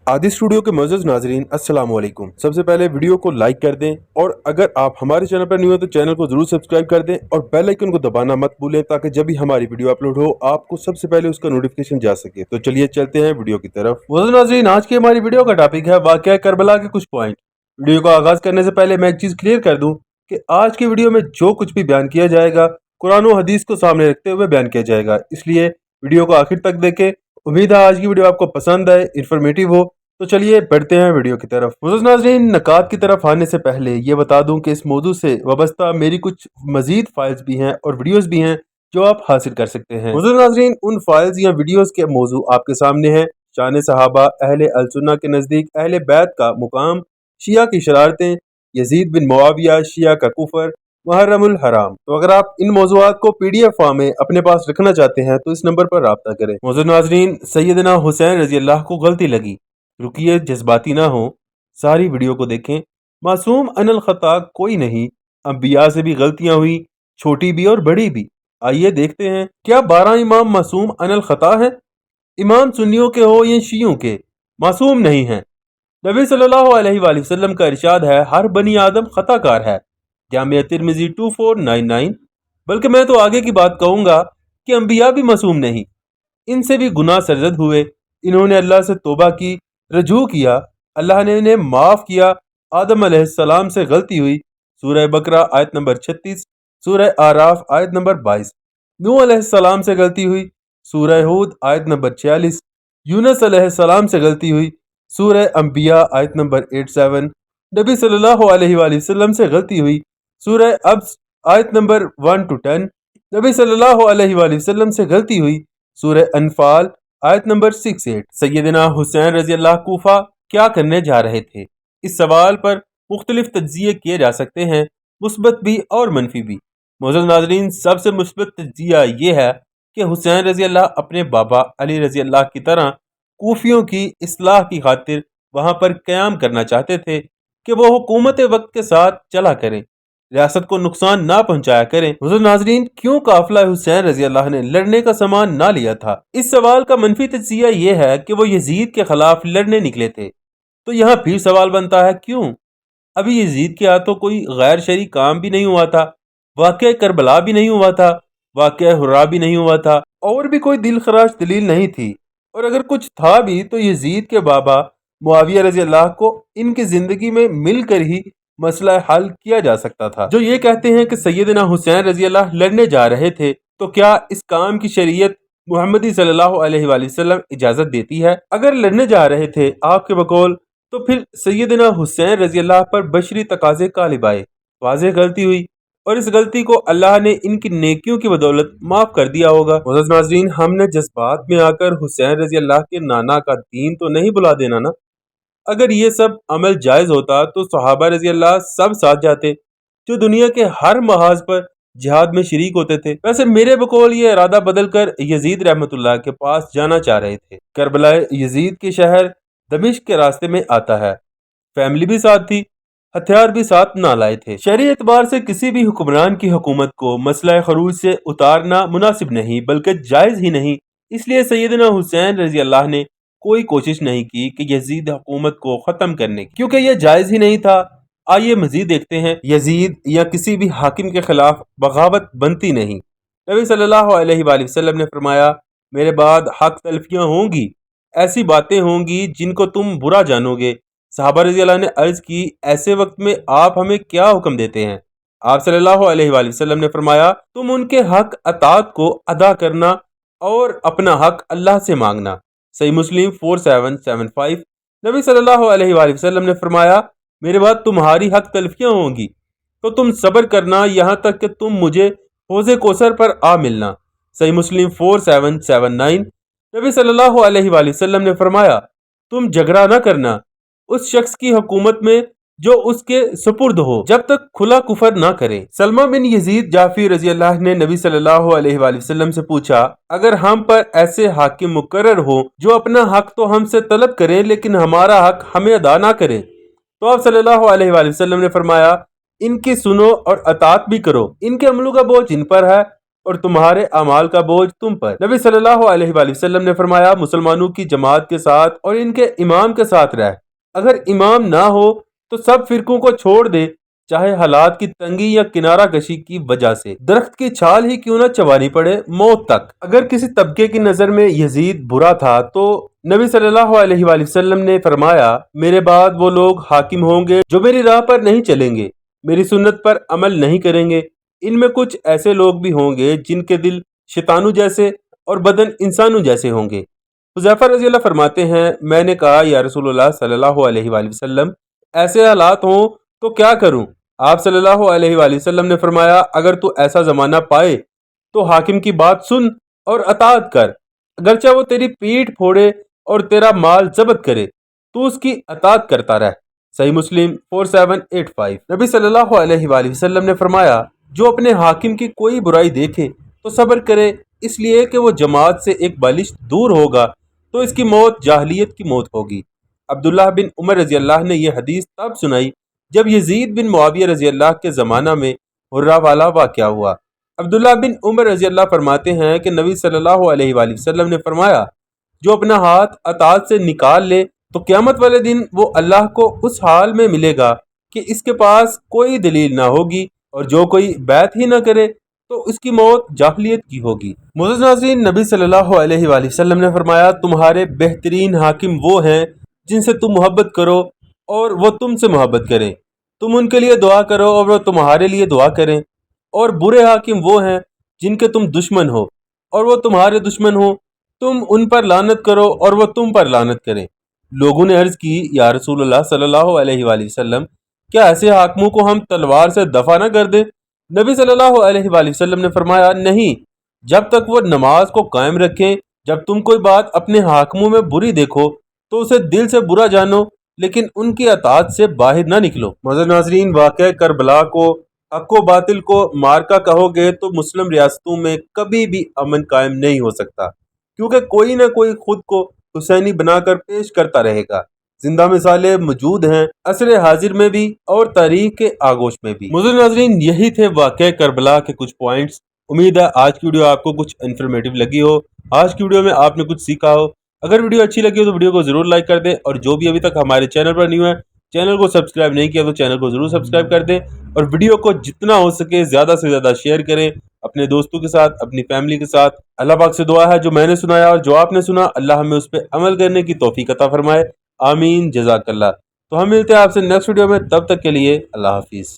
आदि स्टूडियो के मोअज़्ज़ज़ नाज़रीन अस्सलाम वालेकुम। सबसे पहले वीडियो को लाइक कर दें और अगर आप हमारे चैनल पर न्यू हो तो चैनल को जरूर सब्सक्राइब कर दें और बेल आइकन को दबाना मत भूलें ताकि जब भी हमारी वीडियो अपलोड हो आपको सबसे पहले उसका नोटिफिकेशन जा सके। तो चलिए चलते हैं वीडियो की तरफ। मोअज़्ज़ज़ नाज़रीन, आज की हमारी वीडियो का टॉपिक है वाक़या करबला के कुछ पॉइंट। वीडियो को आगाज करने से पहले मैं एक चीज क्लियर कर दूं कि आज की वीडियो में जो कुछ भी बयान किया जाएगा कुरान और हदीस को सामने रखते हुए बयान किया जाएगा, इसलिए वीडियो को आखिर तक देखें। उम्मीद है आज की वीडियो आपको पसंद आए, इन्फॉर्मेटिव हो। तो चलिए बढ़ते हैं वीडियो की तरफ। मुअज़्ज़ज़ नाज़रीन, नकात की तरफ आने से पहले ये बता दूं कि इस मौजू से वाबस्ता मेरी कुछ मजीद फाइल्स भी हैं और वीडियोस भी हैं जो आप हासिल कर सकते हैं। मुअज़्ज़ज़ नाज़रीन, उन फाइल्स या वीडियोस के मौजू आपके सामने हैं। शान सहाबा, अहले अल सुन्ना के नज़दीक अहले बैत का मुकाम, शिया की शरारतें, यजीद बिन मुआविया, शिया का कुफर, मुहर्रमुल हराम। तो अगर आप इन मौज़ूआत को PDF फॉर्म में अपने पास रखना चाहते हैं तो इस नंबर पर राब्ता करें। मुअज़्ज़ज़ नाज़रीन, सैयदना हुसैन रजी अल्लाह को गलती लगी, रुकिए जज्बाती ना हो, सारी वीडियो को देखें। मासूम अनल खता कोई नहीं, अंबिया से भी गलतियां हुई, छोटी भी और बड़ी भी। आइए देखते हैं, क्या 12 इमाम मासूम अनल खता हैं? इमाम सुन्नियों के हो या शियों के, मासूम नहीं हैं। नबी सल्लल्लाहु अलैहि वसल्लम का इरशाद है, हर बनी आदम खताकार है, जामिया तिर्मिज़ी 2499। बल्कि मैं तो आगे की बात कहूँगा कि अंबिया भी मासूम नहीं, इनसे भी गुनाह सरजद हुए। इन्होंने अल्लाह से तौबा की, रजू किया, अल्लाह ने इन्हें माफ़ किया। आदम अलैहिस्सलाम से गलती हुई, सूरह बकरा आयत नंबर 36, सूरह आराफ आयत नंबर 22। नूह अलैहिस्सलाम से गलती हुई, सूरह हूद आयत नंबर 46। यूनुस अलैहिस्सलाम से गलती हुई, सूरह अंबिया आयत नंबर 87। नबी सल्लल्लाहु अलैहि वसल्लम से गलती हुई, सूरह अब्स आयत नंबर 1 to 10। नबी सल्लल्लाहु अलैहि वसल्लम से गलती हुई, सूरह अनफाल आयत नंबर 68। सैयदना हुसैन रजी अल्लाह कूफा क्या करने जा रहे थे? इस सवाल पर मुख्तलिफ तज्जिए किए जा सकते हैं, मुस्बत भी और मनफी भी। मोअज़्ज़ज़ नाज़रीन, सबसे मुस्बत तज्जिया ये है कि हुसैन रजी अल्लाह अपने बाबा अली रजी अल्लाह की तरह कूफियों की इस्लाह की खातिर वहां पर क़याम करना चाहते थे कि वो हुकूमत वक्त के साथ चला करें, रियासत को नुकसान ना पहुंचाया करें। हुज़ूर नाज़रीन, क्यों काफिला हुसैन रजी अल्लाह ने लड़ने का सामान ना लिया था? इस सवाल का मनफी तज्जिया ये है कि वो यजीद के खिलाफ लड़ने निकले थे। तो यहाँ फिर सवाल बनता है, क्यों? अभी यजीद के हाथों कोई गैर शरई काम भी नहीं हुआ था, वाक़या करबला भी नहीं हुआ था, वाक़या हुर्रा भी नहीं हुआ था, और भी कोई दिल खराश दलील नहीं थी। और अगर कुछ था भी तो यजीद के बाबा मुआविया रजी अल्लाह को इनकी जिंदगी में मिलकर ही मसला हल किया जा सकता था। जो ये कहते हैं कि सैयदना हुसैन रजी अल्लाह लड़ने जा रहे थे, तो क्या इस काम की शरीयत मुहम्मदी सल्लल्लाहु अलैहि वसल्लम इजाजत देती है? अगर लड़ने जा रहे थे आपके बकौल, तो फिर सैयदना हुसैन रजी अल्लाह पर बशरी तकाजे कालिब आए, वाज़ेह गलती हुई और इस गलती को अल्लाह ने इनकी नेकियों की बदौलत माफ कर दिया होगा। मुअज़्ज़ज़ नाज़रीन, हमने जज्बात में आकर हुसैन रजी अल्लाह के नाना का दीन तो नहीं बुला देना ना। अगर ये सब अमल जायज होता तो सहाबा रजी अल्लाह सब साथ जाते जो दुनिया के हर महाज पर जिहाद में शरीक होते थे। वैसे मेरे बकौल ये इरादा बदल कर यजीद रहमतुल्लाह के पास जाना चाह रहे थे। करबला यजीद के शहर दमिश्क के रास्ते में आता है, फैमिली भी साथ थी, हथियार भी साथ ना लाए थे। शहरी एतबार से किसी भी हुक्मरान की हुकूमत को मसला खरूज से उतारना मुनासिब नहीं बल्कि जायज ही नहीं। इसलिए सैयदना हुसैन रजी अल्लाह ने कोई कोशिश नहीं की कि यजीद हुकूमत को ख़त्म करने की, क्योंकि यह जायज़ ही नहीं था। आइए मजीद देखते हैं। यजीद या किसी भी हाकिम के खिलाफ बगावत बनती नहीं। नबी सल्लल्लाहु अलैहि वसल्लम ने फरमाया, मेरे बाद हक तलफियाँ होंगी, ऐसी बातें होंगी जिनको तुम बुरा जानोगे। सहाबा रज़ी अल्लाह ने अर्ज की, ऐसे वक्त में आप हमें क्या हुक्म देते हैं? आप सल्लल्लाहु अलैहि वसल्लम ने फरमाया, तुम उनके हक अतात को अदा करना और अपना हक अल्लाह से मांगना। सही मुस्लिम 4775। नबी सल्लल्लाहु अलैहि वसल्लम ने फरमाया, मेरे बाद तुम्हारी हक तलफियाँ होंगी तो तुम सब्र करना यहाँ तक कि तुम मुझे हौज़े कौसर पर आ मिलना। सही मुस्लिम 4779। नबी सल्लल्लाहु अलैहि वसल्लम ने फरमाया, तुम झगड़ा न करना उस शख्स की हुकूमत में जो उसके सुपुर्द हो, जब तक खुला कुफर ना करे। सलमा बिन यजीद जाफी रजी अल्लाह ने नबी सल्लल्लाहु अलैहि वसल्लम से पूछा, अगर हम पर ऐसे हाकिम मुकर्रर हो जो अपना हक तो हमसे तलब करें लेकिन हमारा हक हमें अदा ना करें, तो आप सल्लल्लाहु अलैहि वसल्लम ने फरमाया, इनकी सुनो और अतात भी करो, इनके अमलों का बोझ इन पर है, اور تمہارے اعمال کا بوجھ تم پر۔ نبی صلی اللہ علیہ وآلہ وسلم نے فرمایا مسلمانوں کی جماعت کے ساتھ اور ان کے امام کے ساتھ رہ، اگر امام نہ ہو تو سب فرقوں کو چھوڑ دے، چاہے حالات کی تنگی یا کنارہ کشی کی وجہ سے درخت کی چھال ہی کیوں نہ چبانی پڑے، موت تک۔ اگر کسی طبقے کی نظر میں یزید برا تھا تو نبی صلی اللہ علیہ وآلہ وسلم نے فرمایا میرے بعد وہ لوگ حاکم ہوں گے جو میری راہ پر نہیں چلیں گے، میری سنت پر عمل نہیں کریں گے۔ ان میں کچھ ایسے لوگ بھی ہوں گے جن کے دل شیطانوں جیسے اور بدن انسانوں جیسے ہوں گے۔ حذیفہ رضی اللہ فرماتے ہیں میں نے کہا یا رسول اللہ صلی اللہ علیہ وآلہ وسلم ایسے حالات ہوں تو کیا کروں؟ آپ صلی اللہ علیہ وآلہ وسلم نے فرمایا اگر تو ایسا زمانہ پائے تو حاکم کی بات سن اور اطاعت کر، اگرچہ وہ تیری پیٹھ پھوڑے اور تیرا مال ضبط کرے تو اس کی اطاعت کرتا رہ۔ صحیح مسلم 4785۔ نبی صلی اللہ علیہ وآلہ وسلم نے فرمایا جو اپنے حاکم کی کوئی برائی دیکھے تو صبر کرے، اس لیے کہ وہ جماعت سے ایک بالشت دور ہوگا تو اس کی موت جاہلیت کی موت ہوگی۔ عبداللہ بن عمر رضی اللہ نے یہ حدیث تب سنائی جب یزید بن معاویہ رضی اللہ کے زمانہ میں حرہ والا واقعہ ہوا۔ عبداللہ بن عمر رضی اللہ فرماتے ہیں کہ نبی صلی اللہ علیہ وآلہ وسلم نے فرمایا جو اپنا ہاتھ اطاعت سے نکال لے تو قیامت والے دن وہ اللہ کو اس حال میں ملے گا کہ اس کے پاس کوئی دلیل نہ ہوگی، اور جو کوئی بیعت ہی نہ کرے تو اس کی موت جاہلیت کی ہوگی۔ معزز ناظرین، نبی صلی اللہ علیہ وآلہ وسلم نے فرمایا تمہارے بہترین حاکم وہ ہیں جن سے تم محبت کرو اور وہ تم سے محبت کریں، تم ان کے لیے دعا کرو اور وہ تمہارے لیے دعا کریں، اور برے حاکم وہ ہیں جن کے تم دشمن ہو اور وہ تمہارے دشمن ہو، تم ان پر لعنت کرو اور وہ تم پر لعنت کریں۔ لوگوں نے عرض کی یا رسول اللہ صلی اللہ علیہ وآلہ وسلم کیا ایسے حاکموں کو ہم تلوار سے دفع نہ کر دیں؟ نبی صلی اللہ علیہ وآلہ وسلم نے فرمایا نہیں، جب تک وہ نماز کو قائم رکھیں۔ جب تم کوئی بات اپنے حاکموں میں بری دیکھو تو اسے دل سے برا جانو لیکن ان کی اطاعت سے باہر نہ نکلو۔ معزز ناظرین، واقعہ کربلا کو حق و باطل کو مارکا کہو گے تو مسلم ریاستوں میں کبھی بھی امن قائم نہیں ہو سکتا، کیونکہ کوئی نہ کوئی خود کو حسینی بنا کر پیش کرتا رہے گا۔ زندہ مثالیں موجود ہیں عصر حاضر میں بھی اور تاریخ کے آغوش میں بھی۔ معزز ناظرین، یہی تھے واقعہ کربلا کے کچھ پوائنٹس۔ امید ہے آج کی ویڈیو آپ کو کچھ انفارمیٹیو لگی ہو، آج کی ویڈیو میں آپ نے کچھ سیکھا ہو۔ اگر ویڈیو اچھی لگی ہو تو ویڈیو کو ضرور لائک کر دیں، اور جو بھی ابھی تک ہمارے چینل پر نیو ہے، چینل کو سبسکرائب نہیں کیا تو چینل کو ضرور سبسکرائب کر دیں، اور ویڈیو کو جتنا ہو سکے زیادہ سے زیادہ شیئر کریں اپنے دوستوں کے ساتھ، اپنی فیملی کے ساتھ۔ اللہ پاک سے دعا ہے جو میں نے سنایا اور جو آپ نے سنا، اللہ ہمیں اس پہ عمل کرنے کی توفیق عطا فرمائے، آمین، جزاک اللہ۔ تو ہم ملتے ہیں آپ سے نیکسٹ ویڈیو میں، تب تک کے لیے اللہ حافظ۔